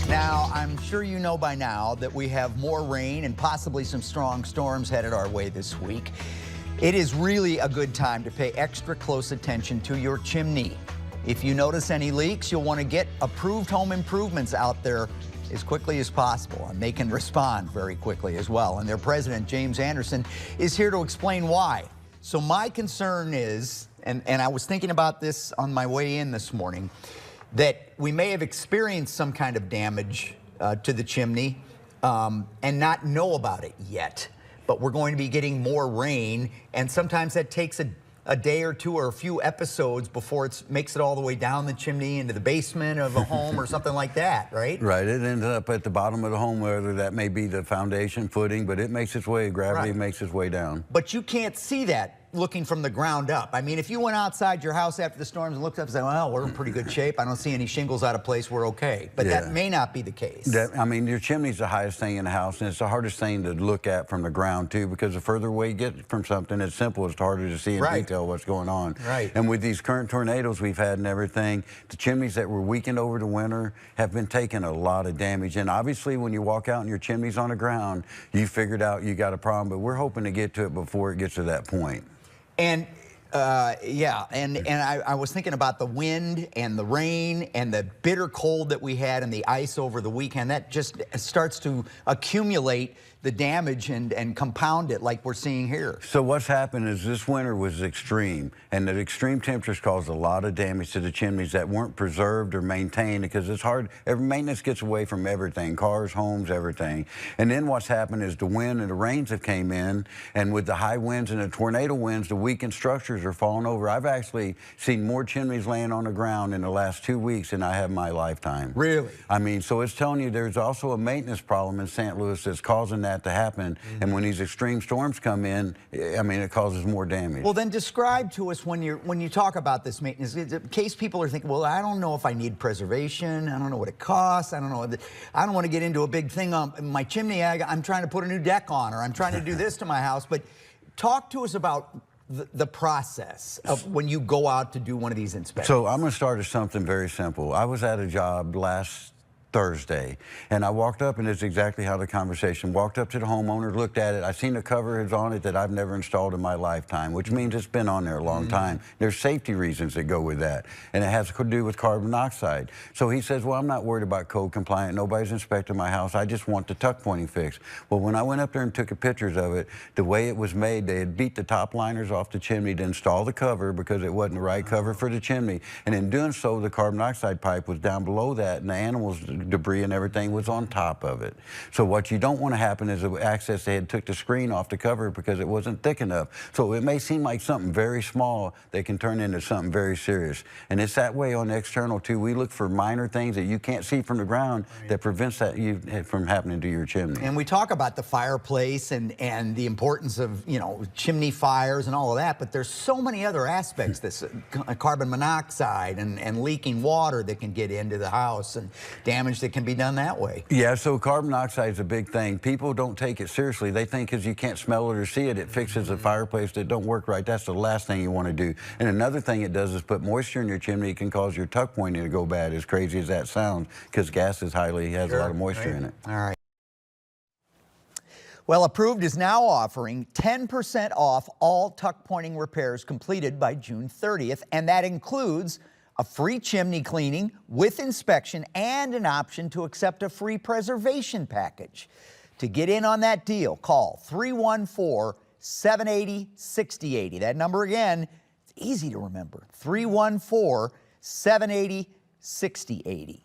Now, I'm sure you know by now that we have more rain and possibly some strong storms headed our way this week. It is really a good time to pay extra close attention to your chimney. If you notice any leaks, you'll want to get approved home improvements out there as quickly as possible, and they can respond very quickly as well. And their president, James Andersen, is here to explain why. So my concern is, and I was thinking about this on my way in this morning, that we may have experienced some kind of damage to the chimney and not know about it yet. But we're going to be getting more rain, and sometimes that takes a day or two or a few episodes before it makes it all the way down the chimney into the basement of a home or something like that, right? Right. It ends up at the bottom of the home, whether that may be the foundation footing, but it makes its way, gravity makes its way down. But you can't see that looking from the ground up. I mean, if you went outside your house after the storms and looked up and said, well, we're in pretty good shape, I don't see any shingles out of place, we're okay. But that may not be the case. I mean, your chimney's the highest thing in the house, and it's the hardest thing to look at from the ground, too, because the further away you get from something, it's simple, it's harder to see in detail what's going on. Right. And with these current tornadoes we've had and everything, the chimneys that were weakened over the winter have been taking a lot of damage. And obviously, when you walk out and your chimney's on the ground, you figured out you got a problem, but we're hoping to get to it before it gets to that point. And I was thinking about the wind and the rain and the bitter cold that we had and the ice over the weekend. That just starts to accumulate the damage and compound it like we're seeing here. So what's happened is this winter was extreme, and the extreme temperatures caused a lot of damage to the chimneys that weren't preserved or maintained, because it's hard. Maintenance gets away from everything, cars, homes, everything. And then what's happened is the wind and the rains have came in, and with the high winds and the tornado winds, the weakened structures are falling over. I've actually seen more chimneys laying on the ground in the last 2 weeks than I have in my lifetime. Really? I mean, so it's telling you there's also a maintenance problem in St. Louis that's causing that to happen. And when these extreme storms come in, I mean, it causes more damage. Well, then describe to us when you talk about this maintenance, in case people are thinking, well, I don't know if I need preservation, I don't know what it costs, I don't want to get into a big thing on my chimney, I'm trying to put a new deck on, or I'm trying to do this to my house. But talk to us about the process of when you go out to do one of these inspections. So I'm going to start with something very simple. I was at a job last Thursday, and I walked up, and it's exactly how the conversation walked up to the homeowner, looked at it. I seen the covers on it that I've never installed in my lifetime, which means it's been on there a long time. There's safety reasons that go with that, and it has to do with carbon monoxide. So he says, well, I'm not worried about code compliant. Nobody's inspected my house. I just want the tuck pointing fixed. Well, when I went up there and took pictures of it, the way it was made, they had beat the top liners off the chimney to install the cover because it wasn't the right cover for the chimney. And in doing so, the carbon monoxide pipe was down below that, and the animals, debris and everything was on top of it. So what you don't want to happen is access, they had took the screen off the cover because it wasn't thick enough. So it may seem like something very small that can turn into something very serious. And it's that way on the external too. We look for minor things that you can't see from the ground that prevents that from happening to your chimney. And we talk about the fireplace and the importance of, you know, chimney fires and all of that, but there's so many other aspects, this carbon monoxide and leaking water that can get into the house, and damage that can be done that way. Yeah, so carbon monoxide is a big thing. People don't take it seriously. They think because you can't smell it or see it, it fixes a fireplace that don't work right. That's the last thing you want to do. And another thing it does is put moisture in your chimney. It can cause your tuck pointing to go bad, as crazy as that sounds, because gas has a lot of moisture in it. All right. Well, Approved is now offering 10% off all tuck pointing repairs completed by June 30th, and that includes a free chimney cleaning with inspection and an option to accept a free preservation package. To get in on that deal, call 314-780-6080. That number again, it's easy to remember, 314-780-6080.